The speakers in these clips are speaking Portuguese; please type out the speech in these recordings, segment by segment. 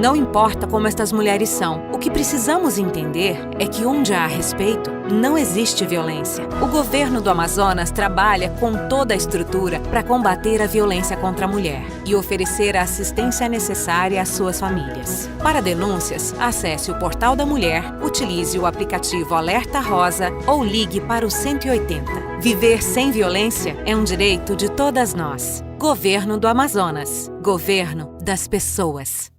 Não importa como estas mulheres são, o que precisamos entender é que onde há respeito, não existe violência. O governo do Amazonas trabalha com toda a estrutura para combater a violência contra a mulher e oferecer a assistência necessária às suas famílias. Para denúncias, acesse o Portal da Mulher, utilize o aplicativo Alerta Rosa ou ligue para o 180. Viver sem violência é um direito de todas nós. Governo do Amazonas. Governo das pessoas.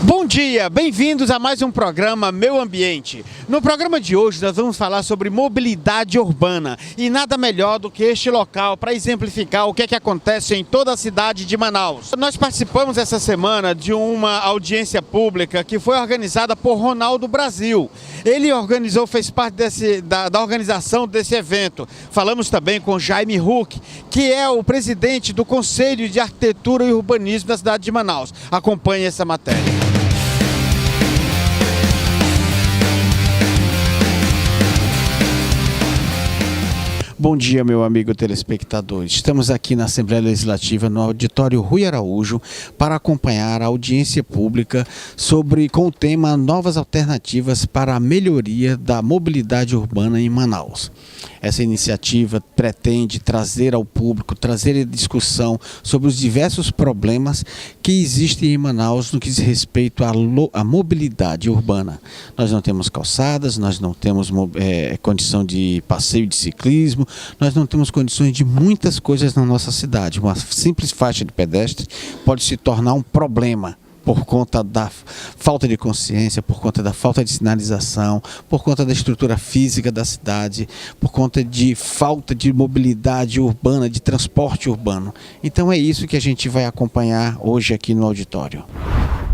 Bom dia, bem-vindos a mais um programa Meu Ambiente. No programa de hoje nós vamos falar sobre mobilidade urbana e nada melhor do que este local para exemplificar o que é que acontece em toda a cidade de Manaus. Nós participamos essa semana de uma audiência pública que foi organizada por Ronaldo Brasil. Ele organizou, fez parte da organização desse evento. Falamos também com Jaime Huck, que é o presidente do Conselho de Arquitetura e Urbanismo da cidade de Manaus. Acompanhe essa matéria. Bom dia, meu amigo telespectador. Estamos aqui na Assembleia Legislativa, no auditório Rui Araújo, para acompanhar a audiência pública com o tema Novas Alternativas para a Melhoria da Mobilidade Urbana em Manaus. Essa iniciativa pretende trazer ao público, trazer a discussão sobre os diversos problemas que existem em Manaus no que diz respeito à mobilidade urbana. Nós não temos calçadas, nós não temos condição de passeio de ciclismo, nós não temos condições de muitas coisas na nossa cidade. Uma simples faixa de pedestre pode se tornar um problema por conta da falta de consciência, por conta da falta de sinalização, por conta da estrutura física da cidade, por conta de falta de mobilidade urbana, de transporte urbano. Então é isso que a gente vai acompanhar hoje aqui no auditório.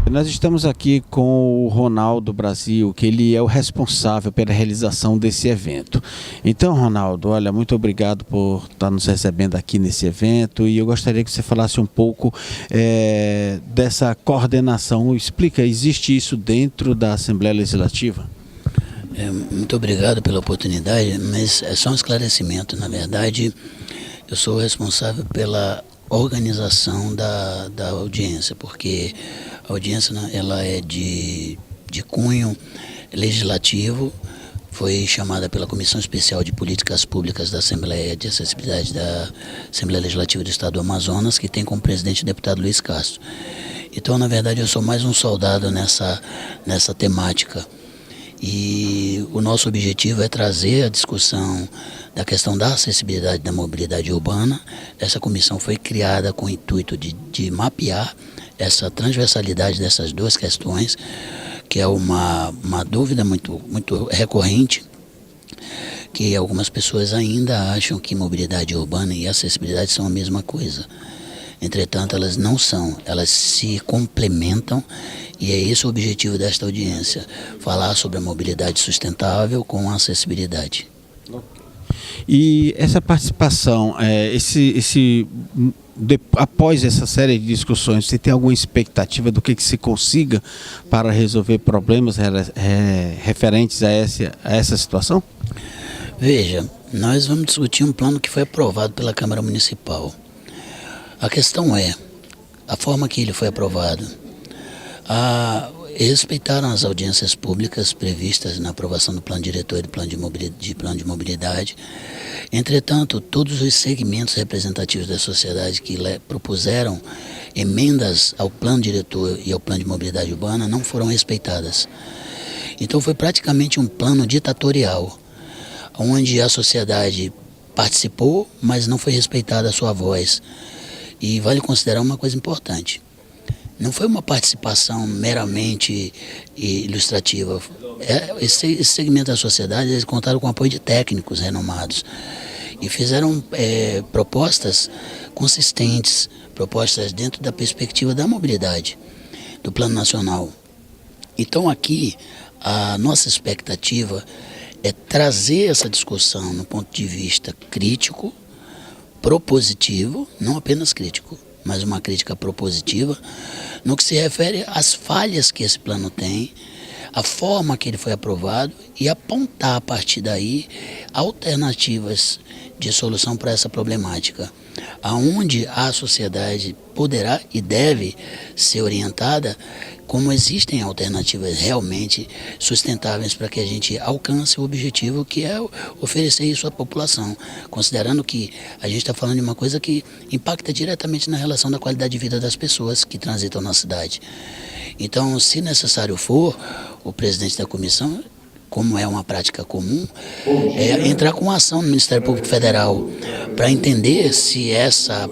Nós estamos aqui com o Ronaldo Brasil, que ele é o responsável pela realização desse evento. Então, Ronaldo, olha, muito obrigado por estar nos recebendo aqui nesse evento e eu gostaria que você falasse um pouco dessa coordenação. Explica, existe isso dentro da Assembleia Legislativa? Muito obrigado pela oportunidade, mas é só um esclarecimento. Na verdade, eu sou responsável pela organização da audiência, porque a audiência ela é de cunho legislativo, foi chamada pela Comissão Especial de Políticas Públicas da Assembleia de Acessibilidade da Assembleia Legislativa do Estado do Amazonas, que tem como presidente o deputado Luiz Castro. Então, na verdade, eu sou mais um soldado nessa temática. E o nosso objetivo é trazer a discussão da questão da acessibilidade da mobilidade urbana. Essa comissão foi criada com o intuito de mapear essa transversalidade dessas duas questões, que é uma dúvida muito recorrente, que algumas pessoas ainda acham que mobilidade urbana e acessibilidade são a mesma coisa. Entretanto, elas não são, elas se complementam e é esse o objetivo desta audiência, falar sobre a mobilidade sustentável com a acessibilidade. E essa participação, após essa série de discussões, você tem alguma expectativa do que se consiga para resolver problemas referentes a essa situação? Veja, nós vamos discutir um plano que foi aprovado pela Câmara Municipal. A questão é a forma que ele foi aprovado. Respeitaram as audiências públicas previstas na aprovação do plano diretor e do plano de mobilidade. Entretanto, todos os segmentos representativos da sociedade que propuseram emendas ao plano diretor e ao plano de mobilidade urbana não foram respeitadas. Então foi praticamente um plano ditatorial, onde a sociedade participou, mas não foi respeitada a sua voz. E vale considerar uma coisa importante. não foi uma participação meramente ilustrativa. Esse segmento da sociedade, eles contaram com o apoio de técnicos renomados e fizeram propostas consistentes, propostas dentro da perspectiva da mobilidade, do Plano Nacional. Então aqui a nossa expectativa é trazer essa discussão no ponto de vista crítico, propositivo, não apenas crítico, mas uma crítica propositiva, no que se refere às falhas que esse plano tem, a forma que ele foi aprovado e apontar a partir daí alternativas de solução para essa problemática, aonde a sociedade poderá e deve ser orientada como existem alternativas realmente sustentáveis para que a gente alcance o objetivo que é oferecer isso à população, considerando que a gente está falando de uma coisa que impacta diretamente na relação da qualidade de vida das pessoas que transitam na cidade. Então, se necessário for, o presidente da comissão, como é uma prática comum, entrar com ação no Ministério Público Federal para entender se essa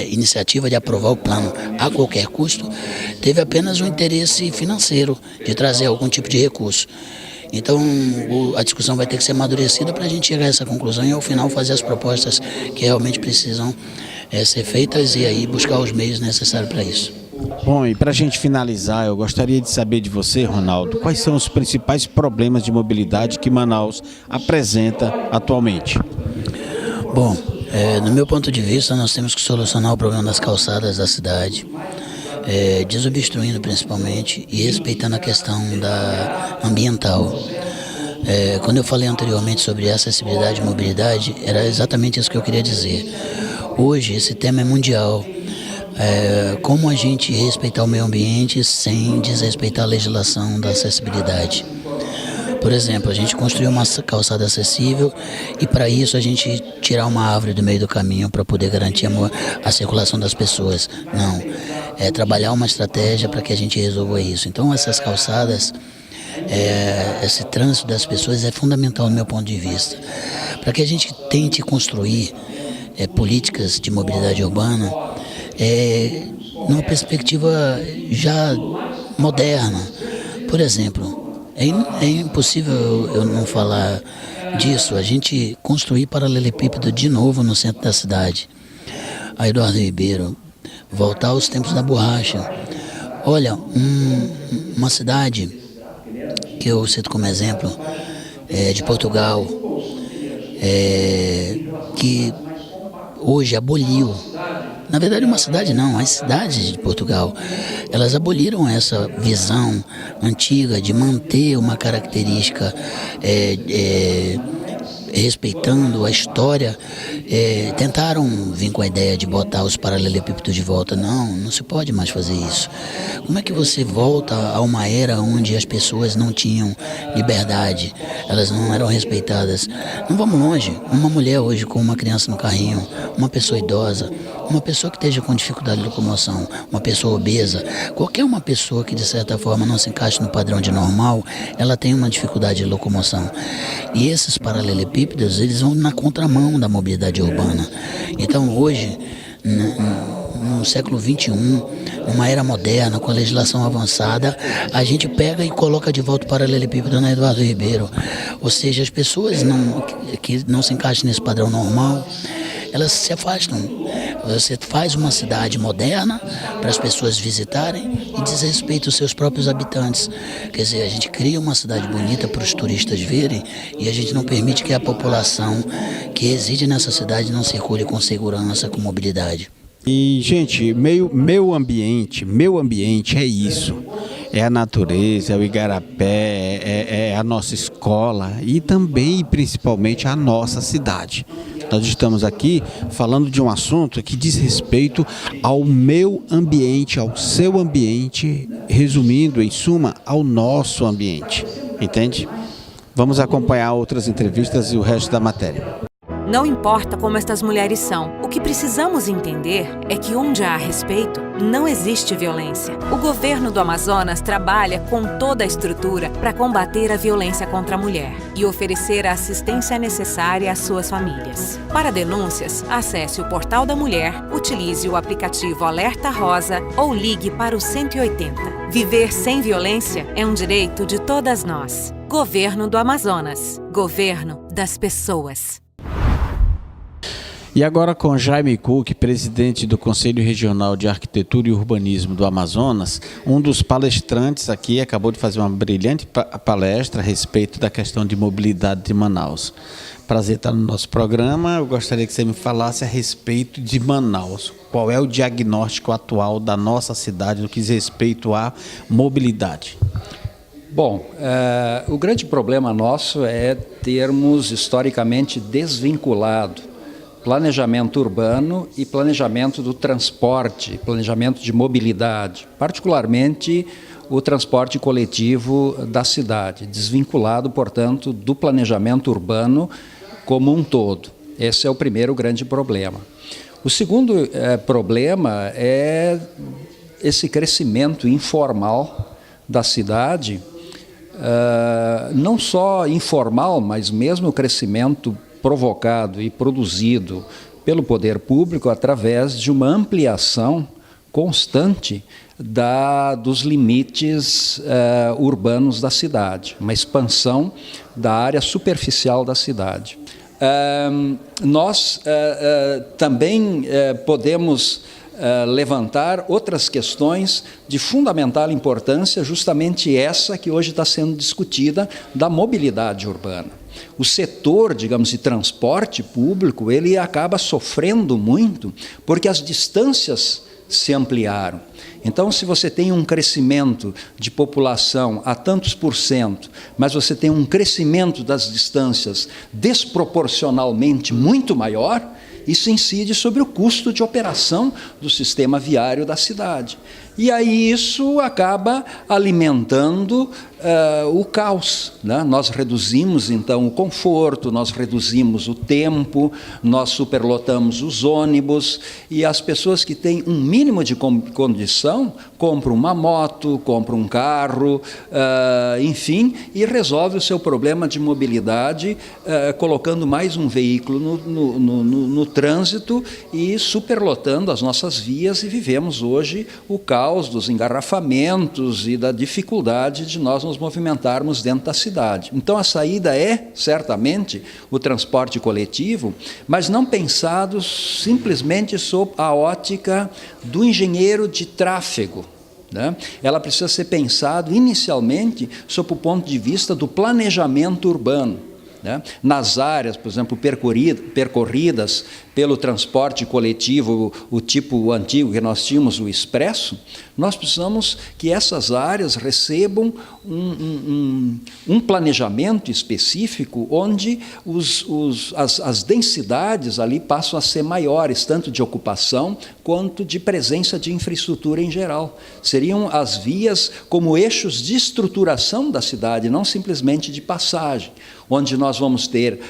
iniciativa de aprovar o plano a qualquer custo teve apenas um interesse financeiro de trazer algum tipo de recurso. Então a discussão vai ter que ser amadurecida para a gente chegar a essa conclusão e ao final fazer as propostas que realmente precisam ser feitas e aí buscar os meios necessários para isso. Bom, e para a gente finalizar, eu gostaria de saber de você, Ronaldo, quais são os principais problemas de mobilidade que Manaus apresenta atualmente? Bom, no meu ponto de vista, nós temos que solucionar o problema das calçadas da cidade, desobstruindo principalmente e respeitando a questão ambiental. Quando eu falei anteriormente sobre acessibilidade e mobilidade, era exatamente isso que eu queria dizer. Hoje, esse tema é mundial. Como a gente respeitar o meio ambiente sem desrespeitar a legislação da acessibilidade. Por exemplo, a gente construir uma calçada acessível e para isso a gente tirar uma árvore do meio do caminho para poder garantir a circulação das pessoas. Não, é trabalhar uma estratégia para que a gente resolva isso. Então essas calçadas, esse trânsito das pessoas é fundamental do meu ponto de vista. Para que a gente tente construir políticas de mobilidade urbana, numa perspectiva já moderna. Por exemplo, é impossível eu não falar disso, a gente construir paralelepípedo de novo no centro da cidade. A Eduardo Ribeiro, voltar aos tempos da borracha. Olha, uma cidade que eu cito como exemplo, de Portugal, que hoje aboliu. Na verdade, uma cidade não, as cidades de Portugal, elas aboliram essa visão antiga de manter uma característica respeitando a história, tentaram vir com a ideia de botar os paralelepípedos de volta. Não se pode mais fazer isso. Como é que você volta a uma era onde as pessoas não tinham liberdade, elas não eram respeitadas? Não vamos longe. Uma mulher hoje com uma criança no carrinho, uma pessoa idosa, uma pessoa que esteja com dificuldade de locomoção, uma pessoa obesa, qualquer uma pessoa que de certa forma não se encaixe no padrão de normal, ela tem uma dificuldade de locomoção. E esses paralelepípedos, eles vão na contramão da mobilidade urbana. Então hoje, no século XXI, numa era moderna, com a legislação avançada, a gente pega e coloca de volta o paralelepípedo na Eduardo Ribeiro. Ou seja, as pessoas que não se encaixam nesse padrão normal, elas se afastam. Você faz uma cidade moderna para as pessoas visitarem e desrespeita os seus próprios habitantes. Quer dizer, a gente cria uma cidade bonita para os turistas verem e a gente não permite que a população que reside nessa cidade não circule com segurança, com mobilidade. E, gente, meu ambiente é isso. É a natureza, é o igarapé, é a nossa escola e também e principalmente a nossa cidade. Nós estamos aqui falando de um assunto que diz respeito ao meu ambiente, ao seu ambiente, resumindo, em suma, ao nosso ambiente. Entende? Vamos acompanhar outras entrevistas e o resto da matéria. Não importa como estas mulheres são, o que precisamos entender é que onde há respeito, não existe violência. O governo do Amazonas trabalha com toda a estrutura para combater a violência contra a mulher e oferecer a assistência necessária às suas famílias. Para denúncias, acesse o Portal da Mulher, utilize o aplicativo Alerta Rosa ou ligue para o 180. Viver sem violência é um direito de todas nós. Governo do Amazonas. Governo das pessoas. E agora com Jaime Cook, presidente do Conselho Regional de Arquitetura e Urbanismo do Amazonas, um dos palestrantes aqui acabou de fazer uma brilhante palestra a respeito da questão de mobilidade de Manaus. Prazer estar no nosso programa. Eu gostaria que você me falasse a respeito de Manaus. Qual é o diagnóstico atual da nossa cidade no que diz respeito à mobilidade? Bom, o grande problema nosso é termos historicamente desvinculado planejamento urbano e planejamento do transporte, planejamento de mobilidade, particularmente o transporte coletivo da cidade, desvinculado, portanto, do planejamento urbano como um todo. Esse é o primeiro grande problema. O segundo problema é esse crescimento informal da cidade, não só informal, mas mesmo o crescimento provocado e produzido pelo poder público através de uma ampliação constante dos limites urbanos da cidade, uma expansão da área superficial da cidade. Nós também podemos levantar outras questões de fundamental importância, justamente essa que hoje está sendo discutida, da mobilidade urbana. O setor, digamos, de transporte público, ele acaba sofrendo muito porque as distâncias se ampliaram. Então, se você tem um crescimento de população a tantos por cento, mas você tem um crescimento das distâncias desproporcionalmente muito maior, isso incide sobre o custo de operação do sistema viário da cidade. E aí isso acaba alimentando o caos, né? Nós reduzimos, então, o conforto, nós reduzimos o tempo, nós superlotamos os ônibus, e as pessoas que têm um mínimo de condição compram uma moto, compram um carro, enfim, e resolve o seu problema de mobilidade colocando mais um veículo no trânsito e superlotando as nossas vias, e vivemos hoje o caos dos engarrafamentos e da dificuldade de nós nos movimentarmos dentro da cidade. Então, a saída é, certamente, o transporte coletivo, mas não pensado simplesmente sob a ótica do engenheiro de tráfego, né? Ela precisa ser pensado inicialmente sob o ponto de vista do planejamento urbano, né? Nas áreas, por exemplo, percorridas pelo transporte coletivo, o tipo antigo que nós tínhamos, o expresso, nós precisamos que essas áreas recebam um planejamento específico onde as densidades ali passam a ser maiores, tanto de ocupação quanto de presença de infraestrutura em geral. Seriam as vias como eixos de estruturação da cidade, não simplesmente de passagem, onde nós vamos ter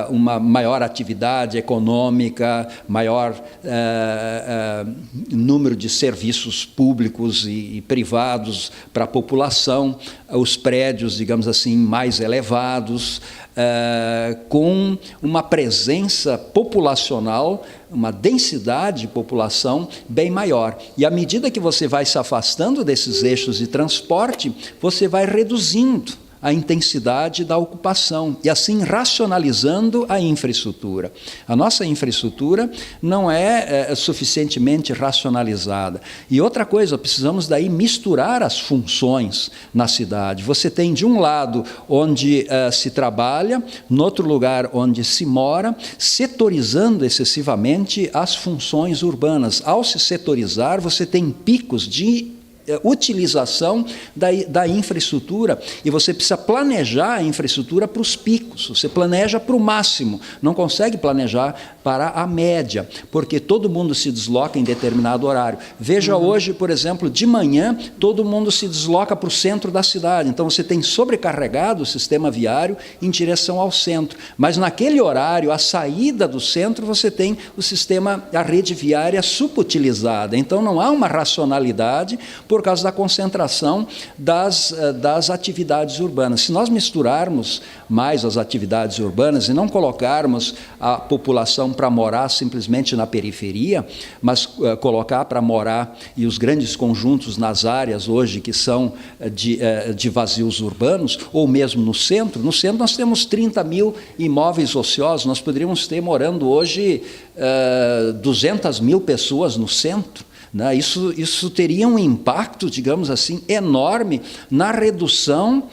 uma maior atividade econômica, maior número de serviços públicos e privados para a população, os prédios, digamos assim, mais elevados, com uma presença populacional, uma densidade de população bem maior. E à medida que você vai se afastando desses eixos de transporte, você vai reduzindo a intensidade da ocupação e assim racionalizando a infraestrutura. A nossa infraestrutura não é suficientemente racionalizada. E outra coisa, precisamos daí misturar as funções na cidade. Você tem de um lado onde se trabalha, no outro lugar onde se mora, setorizando excessivamente as funções urbanas. Ao se setorizar, você tem picos de utilização da infraestrutura, e você precisa planejar a infraestrutura para os picos, você planeja para o máximo, não consegue planejar para a média, porque todo mundo se desloca em determinado horário. Veja hoje, por exemplo, de manhã, todo mundo se desloca para o centro da cidade, então você tem sobrecarregado o sistema viário em direção ao centro, mas naquele horário, a saída do centro, você tem a rede viária subutilizada, então não há uma racionalidade por causa da concentração das atividades urbanas. Se nós misturarmos mais as atividades urbanas e não colocarmos a população para morar simplesmente na periferia, mas colocar para morar e os grandes conjuntos nas áreas hoje que são de vazios urbanos, ou mesmo no centro nós temos 30 mil imóveis ociosos, nós poderíamos ter morando hoje 200 mil pessoas no centro. Isso teria um impacto, digamos assim, enorme na redução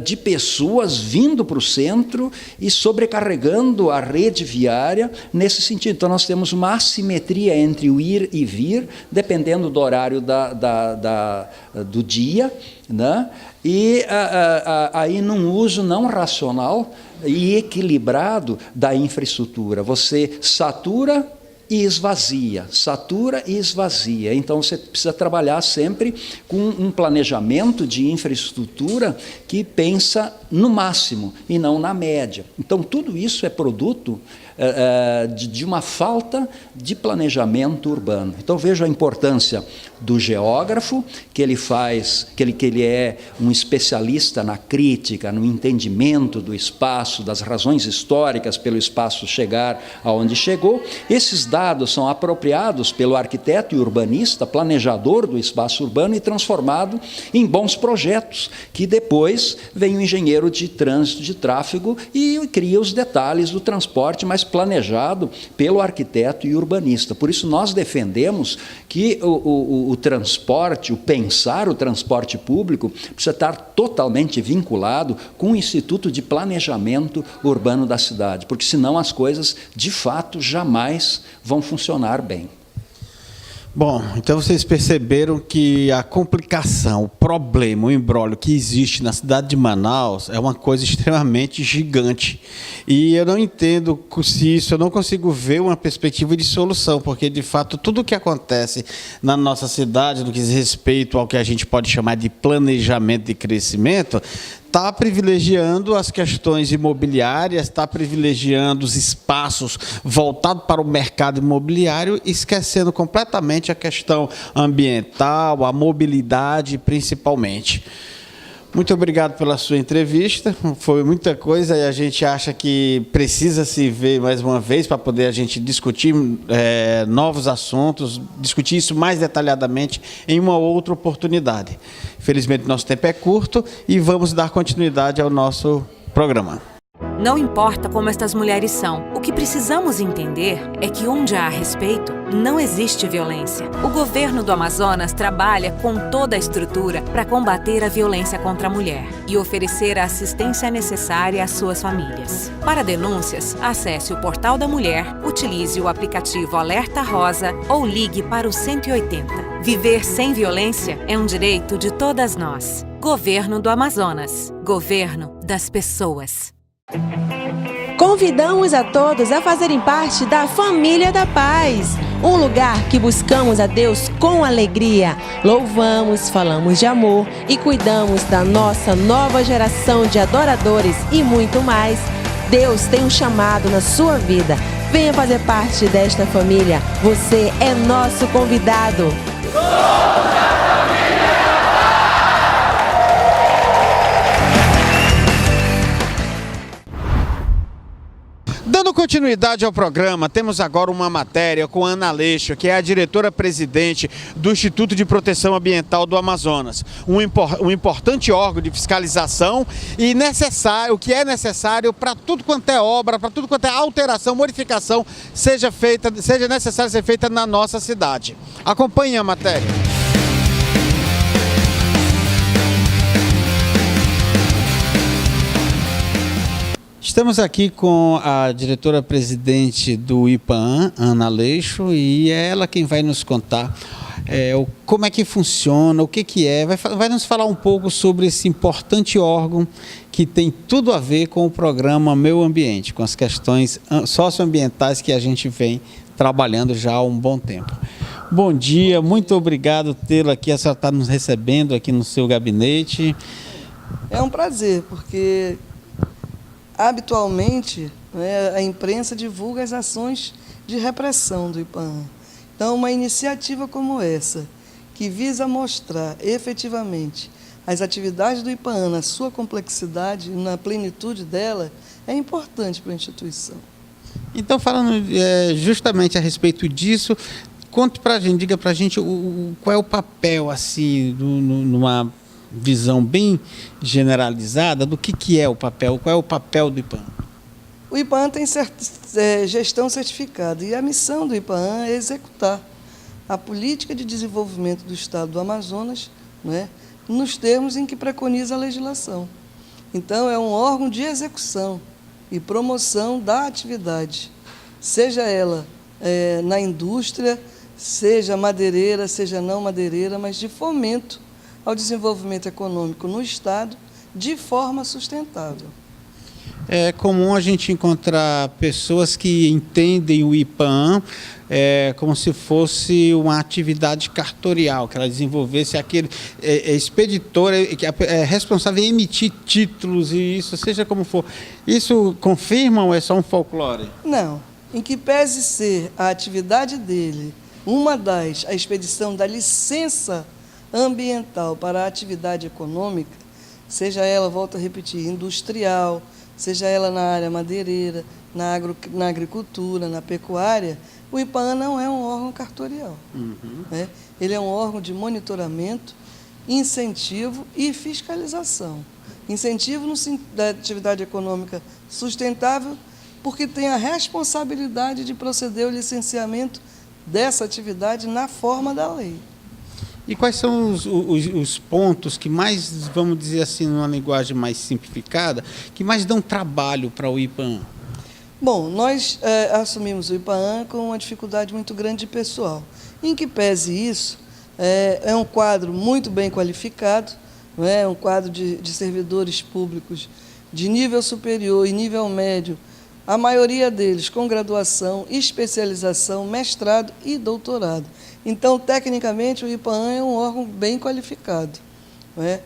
de pessoas vindo para o centro e sobrecarregando a rede viária nesse sentido. Então, nós temos uma assimetria entre o ir e vir, dependendo do horário do dia, né? E aí num uso não racional e equilibrado da infraestrutura. Você satura e esvazia, satura e esvazia. Então, você precisa trabalhar sempre com um planejamento de infraestrutura que pensa no máximo e não na média. Então, tudo isso é produto de uma falta de planejamento urbano. Então, veja a importância do geógrafo, que ele é um especialista na crítica, no entendimento do espaço, das razões históricas pelo espaço chegar aonde chegou. Esses dados são apropriados pelo arquiteto e urbanista, planejador do espaço urbano, e transformado em bons projetos, que depois vem o engenheiro de trânsito, de tráfego, e cria os detalhes do transporte, mas planejado pelo arquiteto e urbanista. Por isso, nós defendemos que o transporte, o pensar o transporte público, precisa estar totalmente vinculado com o Instituto de Planejamento Urbano da cidade, porque senão as coisas, de fato, jamais vão funcionar bem. Bom, então vocês perceberam que a complicação, o problema, o imbróglio que existe na cidade de Manaus é uma coisa extremamente gigante. E eu não entendo se isso, eu não consigo ver uma perspectiva de solução, porque, de fato, tudo o que acontece na nossa cidade, no que diz respeito ao que a gente pode chamar de planejamento de crescimento, está privilegiando as questões imobiliárias, está privilegiando os espaços voltados para o mercado imobiliário, esquecendo completamente a questão ambiental, a mobilidade, principalmente. Muito obrigado pela sua entrevista, foi muita coisa e a gente acha que precisa se ver mais uma vez para poder a gente discutir novos assuntos, discutir isso mais detalhadamente em uma outra oportunidade. Infelizmente, nosso tempo é curto e vamos dar continuidade ao nosso programa. Não importa como estas mulheres são, o que precisamos entender é que onde há respeito, não existe violência. O governo do Amazonas trabalha com toda a estrutura para combater a violência contra a mulher e oferecer a assistência necessária às suas famílias. Para denúncias, acesse o Portal da Mulher, utilize o aplicativo Alerta Rosa ou ligue para o 180. Viver sem violência é um direito de todas nós. Governo do Amazonas. Governo das pessoas. Convidamos a todos a fazerem parte da Família da Paz, um lugar que buscamos a Deus com alegria, louvamos, falamos de amor e cuidamos da nossa nova geração de adoradores e muito mais. Deus tem um chamado na sua vida. Venha fazer parte desta família. Você é nosso convidado. Dando continuidade ao programa, temos agora uma matéria com a Ana Aleixo, que é a diretora-presidente do Instituto de Proteção Ambiental do Amazonas, um importante órgão de fiscalização e necessário, o que é necessário para tudo quanto é obra, para tudo quanto é alteração, modificação, seja necessário ser feita na nossa cidade. Acompanhe a matéria. Estamos aqui com a diretora-presidente do IPAAM, Ana Aleixo, e é ela quem vai nos contar como é que funciona, o que é. Vai nos falar um pouco sobre esse importante órgão que tem tudo a ver com o programa Meio Ambiente, com as questões socioambientais que a gente vem trabalhando já há um bom tempo. Bom dia, muito obrigado por tê-lo aqui. A senhora está nos recebendo aqui no seu gabinete. É um prazer, porque habitualmente, né, a imprensa divulga as ações de repressão do IPAAN. Então, uma iniciativa como essa, que visa mostrar efetivamente as atividades do IPAAN na sua complexidade, na plenitude dela, é importante para a instituição. Então, falando justamente a respeito disso, conte para a gente, diga para a gente qual é o papel, assim, numa visão bem generalizada do que é o papel, qual é o papel do IPAAN? O IPAAN tem gestão certificada e a missão do IPAAN é executar a política de desenvolvimento do Estado do Amazonas, né, nos termos em que preconiza a legislação. Então, é um órgão de execução e promoção da atividade, seja ela na indústria, seja madeireira, seja não madeireira, mas de fomento ao desenvolvimento econômico no Estado de forma sustentável. É comum a gente encontrar pessoas que entendem o IPAAN como se fosse uma atividade cartorial, que ela desenvolvesse aquele expeditor que é responsável em emitir títulos e isso, seja como for. Isso confirma ou é só um folclore? Não. Em que pese ser a atividade dele, a expedição da licença ambiental para a atividade econômica, seja ela, volto a repetir, industrial, seja ela na área madeireira, na agricultura, na pecuária, o IPAAN não é um órgão cartorial. Né? Ele é um órgão de monitoramento, incentivo e fiscalização. Incentivo da atividade econômica sustentável, porque tem a responsabilidade de proceder ao licenciamento dessa atividade na forma da lei. E quais são os pontos que mais, vamos dizer assim, numa linguagem mais simplificada, que mais dão trabalho para o IPAAN? Bom, nós assumimos o IPAAN com uma dificuldade muito grande de pessoal. Em que pese isso, é um quadro muito bem qualificado, não é? Um quadro de servidores públicos de nível superior e nível médio, a maioria deles com graduação, especialização, mestrado e doutorado. Então, tecnicamente, o IPAAN é um órgão bem qualificado. Não é?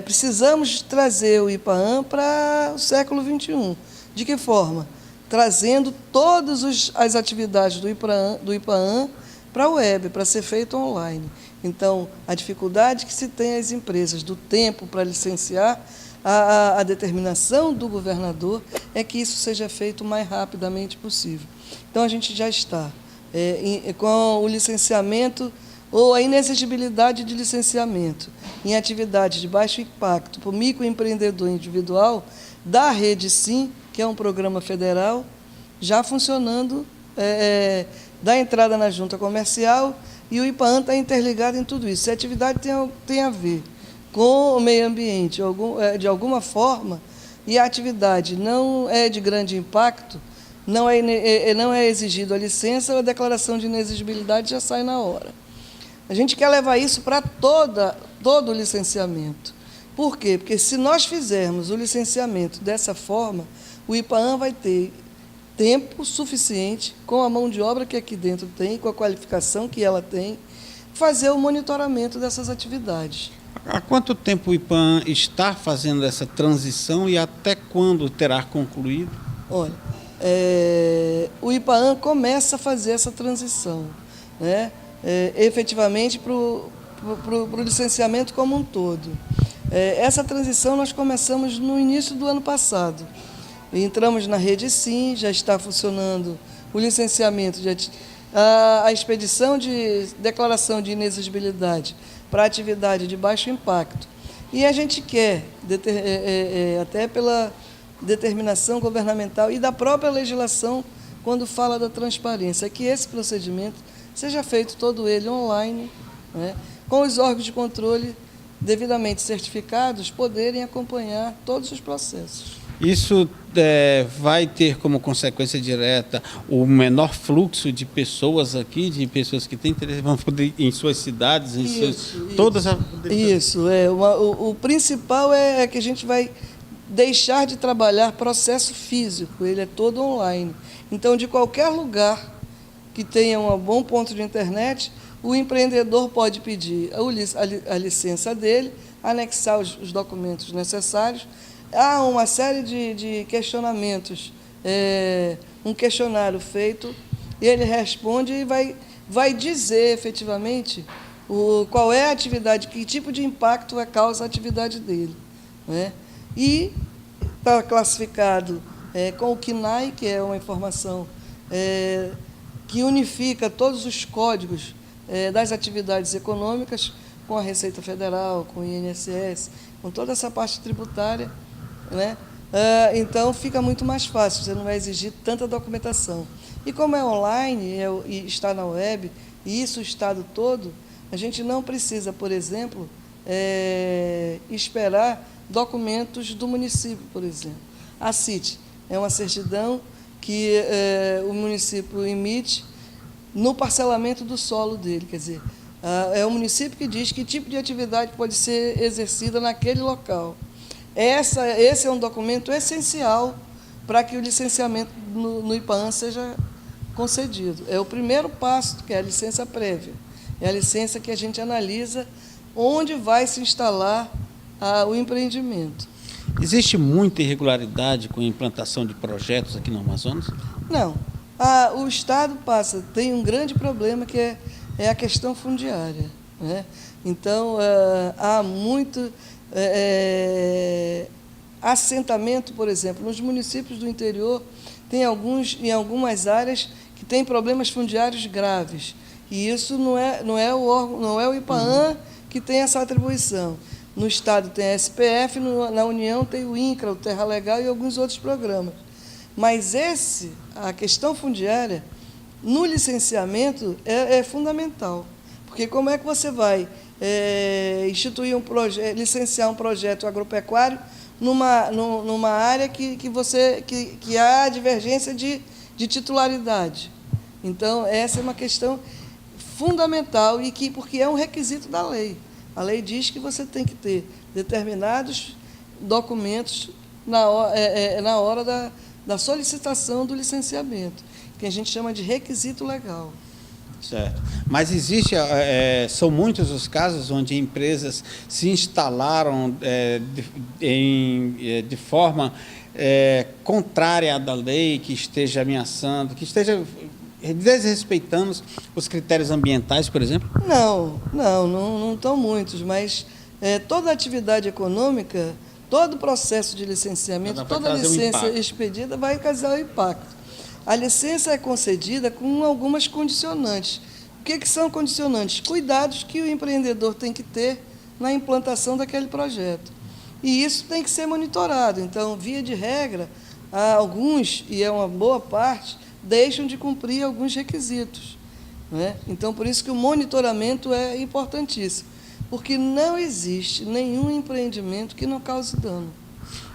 Precisamos trazer o IPAAN para o século XXI. De que forma? Trazendo todas as atividades do IPAAN para a web, para ser feito online. Então, a dificuldade que se tem as empresas do tempo para licenciar, a determinação do governador é que isso seja feito o mais rapidamente possível. Então, a gente já está com o licenciamento ou a inexigibilidade de licenciamento em atividades de baixo impacto para o microempreendedor individual da Rede Sim, que é um programa federal, já funcionando da entrada na junta comercial, e o IPAAN está interligado em tudo isso. Se a atividade tem a ver com o meio ambiente, de alguma forma, e a atividade não é de grande impacto, não é exigido a licença, a declaração de inexigibilidade já sai na hora. A gente quer levar isso para todo o licenciamento. Por quê? Porque se nós fizermos o licenciamento dessa forma, o IPAAN vai ter tempo suficiente, com a mão de obra que aqui dentro tem, com a qualificação que ela tem, fazer o monitoramento dessas atividades. Há quanto tempo o IPAAN está fazendo essa transição e até quando terá concluído? Olha, o IPAAN começa a fazer essa transição, né? Efetivamente para o licenciamento como um todo. Essa transição nós começamos no início do ano passado. Entramos na Rede Sim, já está funcionando o licenciamento, a expedição de declaração de inexigibilidade para atividade de baixo impacto. E a gente quer, até pela determinação governamental e da própria legislação, quando fala da transparência, que esse procedimento seja feito todo ele online, né, com os órgãos de controle devidamente certificados poderem acompanhar todos os processos. Isso vai ter como consequência direta o menor fluxo de pessoas aqui, de pessoas que têm interesse, vão poder em suas cidades, todas as... Isso, o principal é que a gente vai deixar de trabalhar processo físico, ele é todo online. Então, de qualquer lugar que tenha um bom ponto de internet, o empreendedor pode pedir a licença dele, anexar os documentos necessários. Há uma série de questionamentos, um questionário feito, ele responde e vai dizer efetivamente qual é a atividade, que tipo de impacto causa a atividade dele, né? E está classificado com o CNAE, que é uma informação que unifica todos os códigos das atividades econômicas, com a Receita Federal, com o INSS, com toda essa parte tributária, né? Então, fica muito mais fácil, você não vai exigir tanta documentação. E como é online e está na web, e isso o Estado todo, a gente não precisa, por exemplo, esperar documentos do município, por exemplo. A CIT é uma certidão que o município emite no parcelamento do solo dele, quer dizer, é o município que diz que tipo de atividade pode ser exercida naquele local. Esse é um documento essencial para que o licenciamento no IPAAN seja concedido. É o primeiro passo, que é a licença prévia. É a licença que a gente analisa onde vai se instalar o empreendimento. Existe muita irregularidade com a implantação de projetos aqui no Amazonas? Não. O Estado tem um grande problema, que é a questão fundiária, né? Então, há muito assentamento, por exemplo, nos municípios do interior, tem em algumas áreas que tem problemas fundiários graves. E isso não é o IPAAN que tem essa atribuição. No Estado tem a SPF, na União tem o INCRA, o Terra Legal e alguns outros programas. Mas a questão fundiária, no licenciamento, é fundamental. Porque como é que você vai licenciar um projeto agropecuário numa área que há divergência de titularidade? Então, essa é uma questão fundamental porque é um requisito da lei. A lei diz que você tem que ter determinados documentos na hora da solicitação do licenciamento, que a gente chama de requisito legal. Certo. Mas são muitos os casos onde empresas se instalaram de forma contrária à lei, que esteja ameaçando, que esteja desrespeitando os critérios ambientais, por exemplo? Não estão muitos, mas toda atividade econômica, todo processo de licenciamento, toda licença expedida vai causar impacto. A licença é concedida com algumas condicionantes. O que são condicionantes? Cuidados que o empreendedor tem que ter na implantação daquele projeto. E isso tem que ser monitorado. Então, via de regra, alguns, e é uma boa parte, deixam de cumprir alguns requisitos, né? Então, por isso que o monitoramento é importantíssimo, porque não existe nenhum empreendimento que não cause dano.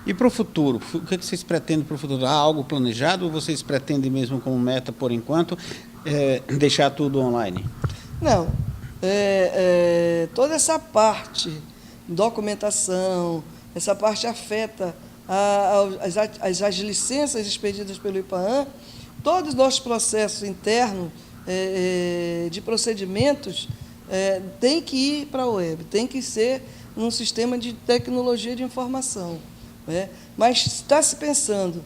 E para o futuro? O que vocês pretendem para o futuro? Há algo planejado ou vocês pretendem mesmo como meta, por enquanto, deixar tudo online? Não. Toda essa parte, documentação, essa parte afeta as licenças expedidas pelo IPAAN. Todos os nossos processos internos de procedimentos têm que ir para a web, tem que ser num sistema de tecnologia de informação, né? Mas está se pensando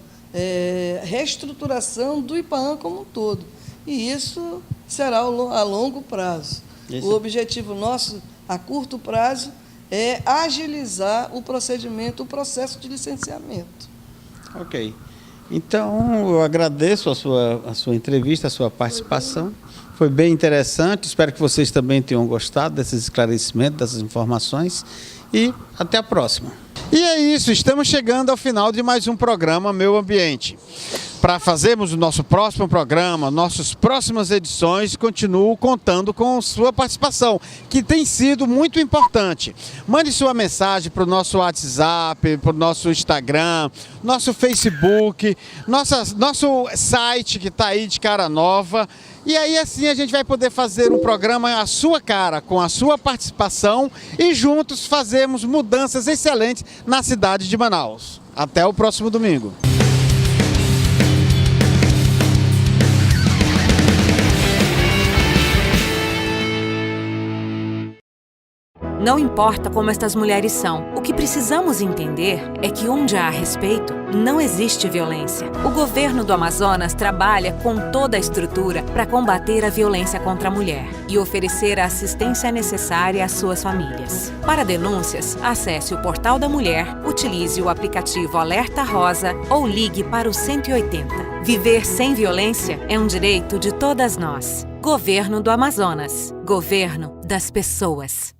reestruturação do IPAAN como um todo, e isso será a longo prazo. O objetivo nosso, a curto prazo, é agilizar o processo de licenciamento. Ok. Então, eu agradeço a sua entrevista, a sua participação. Foi bem interessante. Espero que vocês também tenham gostado desses esclarecimentos, dessas informações. E até a próxima. E é isso, estamos chegando ao final de mais um programa Meu Ambiente. Para fazermos o nosso próximo programa, nossas próximas edições, continuo contando com sua participação, que tem sido muito importante. Mande sua mensagem para o nosso WhatsApp, para o nosso Instagram, nosso Facebook, nosso site que está aí de cara nova. E aí assim a gente vai poder fazer um programa à sua cara, com a sua participação e juntos fazermos mudanças excelentes na cidade de Manaus. Até o próximo domingo. Não importa como estas mulheres são, o que precisamos entender é que onde há respeito, não existe violência. O governo do Amazonas trabalha com toda a estrutura para combater a violência contra a mulher e oferecer a assistência necessária às suas famílias. Para denúncias, acesse o Portal da Mulher, utilize o aplicativo Alerta Rosa ou ligue para o 180. Viver sem violência é um direito de todas nós. Governo do Amazonas. Governo das pessoas.